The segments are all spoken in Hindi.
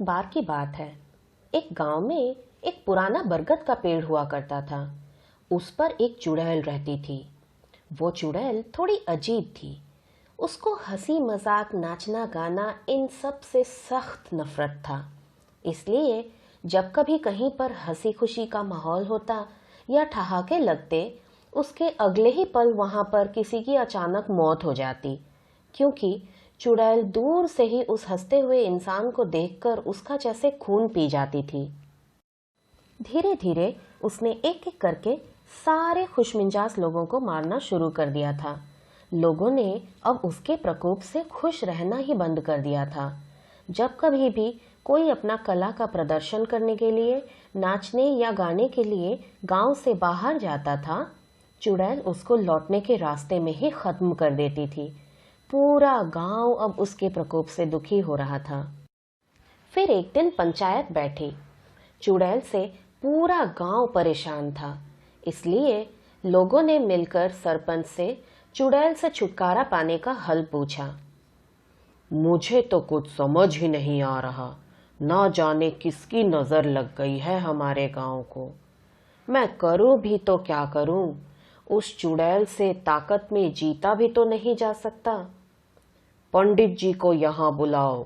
एक बार की बात है। एक गांव में एक पुराना बरगद का पेड़ हुआ करता था। उस पर एक चुड़ैल रहती थी। वो चुड़ैल थोड़ी अजीब थी। उसको हंसी मजाक, नाचना गाना, इन सब से सख्त नफरत था। इसलिए जब कभी कहीं पर हंसी खुशी का माहौल होता या ठहाके लगते, उसके अगले ही पल वहां पर किसी की अचानक मौत हो जाती, क्योंकि चुड़ैल दूर से ही उस हंसते हुए इंसान को देखकर उसका जैसे खून पी जाती थी। धीरे धीरे उसने एक एक करके सारे खुशमिजाज लोगों को मारना शुरू कर दिया था। लोगों ने अब उसके प्रकोप से खुश रहना ही बंद कर दिया था। जब कभी भी कोई अपना कला का प्रदर्शन करने के लिए, नाचने या गाने के लिए गांव से बाहर जाता था, चुड़ैल उसको लौटने के रास्ते में ही खत्म कर देती थी। पूरा गांव अब उसके प्रकोप से दुखी हो रहा था। फिर एक दिन पंचायत बैठी। चुड़ैल से पूरा गांव परेशान था। इसलिए लोगों ने मिलकर सरपंच से चुड़ैल से छुटकारा पाने का हल पूछा। मुझे तो कुछ समझ ही नहीं आ रहा। ना जाने किसकी नजर लग गई है हमारे गांव को। मैं करूं भी तो क्या करूं? उस चुड़ैल से ताकत में जीता भी तो नहीं जा सकता। पंडित जी को यहाँ बुलाओ,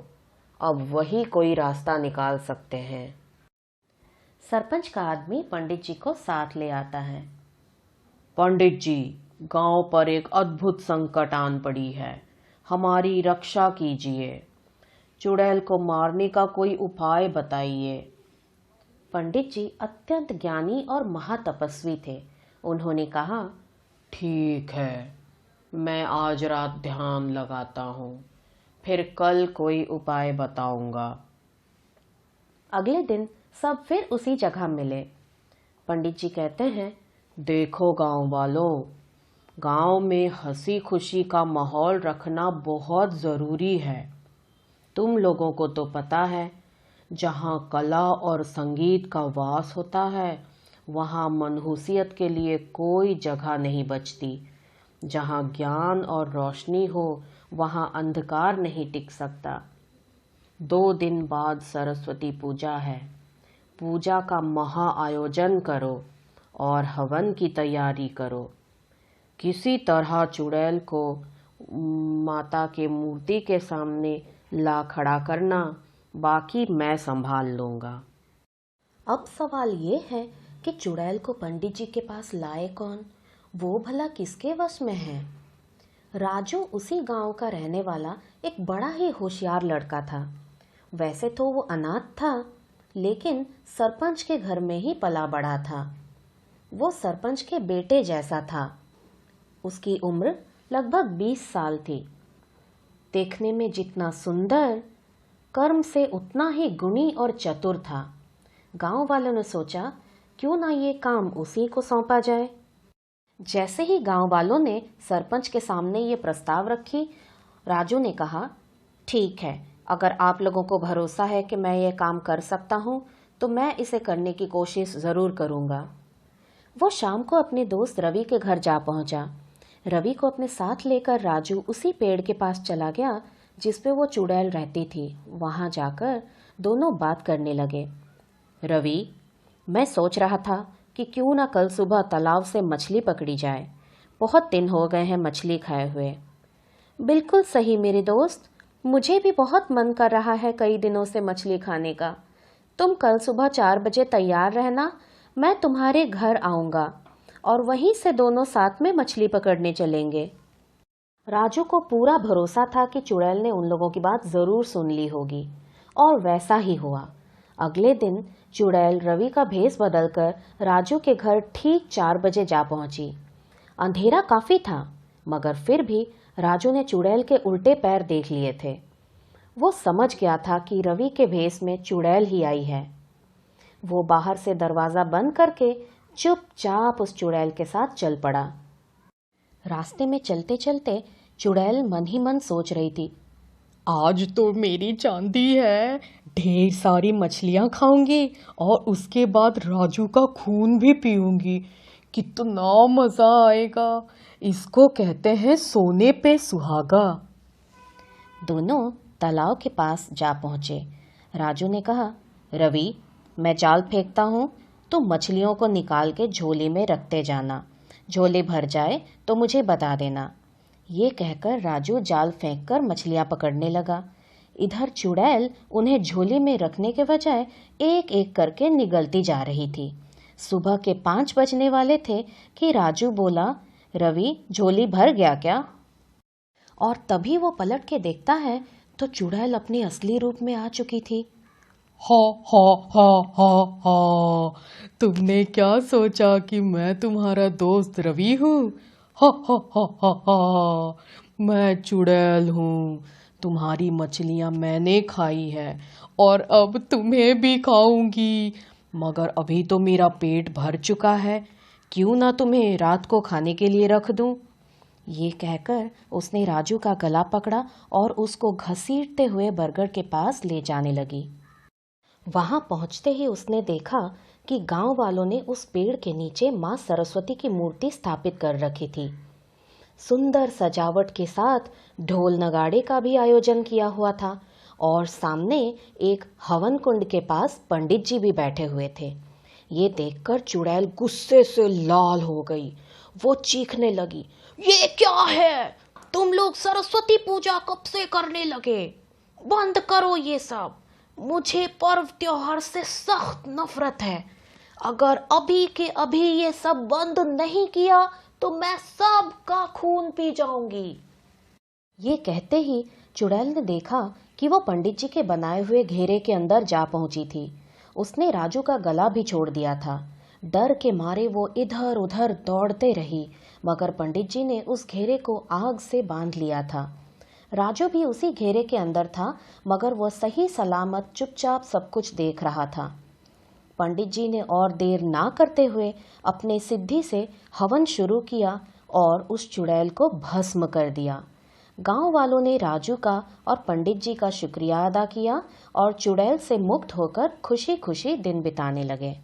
अब वही कोई रास्ता निकाल सकते हैं। सरपंच का आदमी पंडित जी को साथ ले आता है। पंडित जी, गांव पर एक अद्भुत संकट आन पड़ी है, हमारी रक्षा कीजिए। चुड़ैल को मारने का कोई उपाय बताइए। पंडित जी अत्यंत ज्ञानी और महातपस्वी थे। उन्होंने कहा, ठीक है, मैं आज रात ध्यान लगाता हूँ, फिर कल कोई उपाय बताऊंगा। अगले दिन सब फिर उसी जगह मिले। पंडित जी कहते हैं, देखो गांव वालों, गांव में हंसी खुशी का माहौल रखना बहुत ज़रूरी है। तुम लोगों को तो पता है, जहाँ कला और संगीत का वास होता है, वहाँ मनहूसियत के लिए कोई जगह नहीं बचती। जहाँ ज्ञान और रोशनी हो, वहाँ अंधकार नहीं टिक सकता। 2 दिन बाद सरस्वती पूजा है। पूजा का महा आयोजन करो और हवन की तैयारी करो। किसी तरह चुड़ैल को माता के मूर्ति के सामने ला खड़ा करना, बाकी मैं संभाल लूँगा। अब सवाल ये है कि चुड़ैल को पंडित जी के पास लाए कौन? वो भला किसके वश में है? राजू उसी गांव का रहने वाला एक बड़ा ही होशियार लड़का था। वैसे तो वो अनाथ था, लेकिन सरपंच के घर में ही पला बड़ा था। वो सरपंच के बेटे जैसा था। उसकी उम्र लगभग 20 साल थी। देखने में जितना सुंदर, कर्म से उतना ही गुणी और चतुर था। गांव वालों ने सोचा, क्यों ना ये काम उसी को सौंपा जाए। जैसे ही गांव वालों ने सरपंच के सामने ये प्रस्ताव रखी, राजू ने कहा, ठीक है, अगर आप लोगों को भरोसा है कि मैं ये काम कर सकता हूँ, तो मैं इसे करने की कोशिश ज़रूर करूँगा। वो शाम को अपने दोस्त रवि के घर जा पहुँचा। रवि को अपने साथ लेकर राजू उसी पेड़ के पास चला गया जिस पे वो चुड़ैल रहती थी। वहाँ जाकर दोनों बात करने लगे। रवि, मैं सोच रहा था कि क्यों ना कल सुबह तालाब से मछली पकड़ी जाए। बहुत दिन हो गए हैं मछली खाए हुए। बिल्कुल सही मेरे दोस्त, मुझे भी बहुत मन कर रहा है कई दिनों से मछली खाने का। तुम कल सुबह 4 बजे तैयार रहना, मैं तुम्हारे घर आऊँगा और वहीं से दोनों साथ में मछली पकड़ने चलेंगे। राजू को पूरा भरोसा था कि चुड़ैल ने उन लोगों की बात ज़रूर सुन ली होगी, और वैसा ही हुआ। अगले दिन चुड़ैल रवि का भेष बदलकर राजू के घर ठीक 4 बजे जा पहुंची। अंधेरा काफी था, मगर फिर भी राजू ने चुड़ैल के उल्टे पैर देख लिए थे। वो समझ गया था कि रवि के भेष में चुड़ैल ही आई है। वो बाहर से दरवाजा बंद करके चुपचाप उस चुड़ैल के साथ चल पड़ा। रास्ते में चलते चलते चुड़ैल मन ही मन सोच रही थी, आज तो मेरी चांदी है, ढेर सारी मछलियाँ खाऊंगी और उसके बाद राजू का खून भी पीऊंगी। कितना मज़ा आएगा। इसको कहते हैं सोने पे सुहागा। दोनों तालाब के पास जा पहुँचे। राजू ने कहा, रवि, मैं जाल फेंकता हूँ, तुम मछलियों को निकाल के झोली में रखते जाना। झोली भर जाए तो मुझे बता देना। ये कहकर राजू जाल फेंककर मछलियाँ पकड़ने लगा। इधर चुड़ैल उन्हें झोली में रखने के बजाय एक एक करके निगलती जा रही थी। सुबह के 5 बजने वाले थे कि राजू बोला, रवि, झोली भर गया क्या? और तभी वो पलट के देखता है तो चुड़ैल अपने असली रूप में आ चुकी थी। हा हा हा हा हा, तुमने क्या सोचा कि मैं तुम्हारा दोस्त रवि हूँ? हा हा हा हा हा, मैं चुड़ैल हूँ। तुम्हारी मछलियाँ मैंने खाई है और अब तुम्हें भी खाऊंगी, मगर अभी तो मेरा पेट भर चुका है। क्यों ना तुम्हें रात को खाने के लिए रख दूं? ये कहकर उसने राजू का गला पकड़ा और उसको घसीटते हुए बरगद के पास ले जाने लगी। वहां पहुंचते ही उसने देखा कि गांव वालों ने उस पेड़ के नीचे मां सरस्वती की मूर्ति स्थापित कर रखी थी। सुंदर सजावट के साथ ढोल नगाड़े का भी आयोजन किया हुआ था और सामने एक हवन कुंड के पास पंडित जी भी बैठे हुए थे। ये देखकर चुड़ैल गुस्से से लाल हो गई। वो चीखने लगी, ये क्या है? तुम लोग सरस्वती पूजा कब से करने लगे? बंद करो ये सब। मुझे पर्व त्योहार से सख्त नफरत है। अगर अभी के अभी ये सब बंद नहीं किया तो मैं सब का खून पी जाऊंगी। ये कहते ही चुड़ैल ने देखा कि वो पंडित जी के बनाए हुए घेरे के अंदर जा पहुंची थी। उसने राजू का गला भी छोड़ दिया था। डर के मारे वो इधर उधर दौड़ते रही, मगर पंडित जी ने उस घेरे को आग से बांध लिया था। राजू भी उसी घेरे के अंदर था, मगर वो सही सलामत चुपचाप सब कुछ देख रहा था। पंडित जी ने और देर ना करते हुए अपने सिद्धि से हवन शुरू किया और उस चुड़ैल को भस्म कर दिया। गांव वालों ने राजू का और पंडित जी का शुक्रिया अदा किया और चुड़ैल से मुक्त होकर खुशी खुशी दिन बिताने लगे।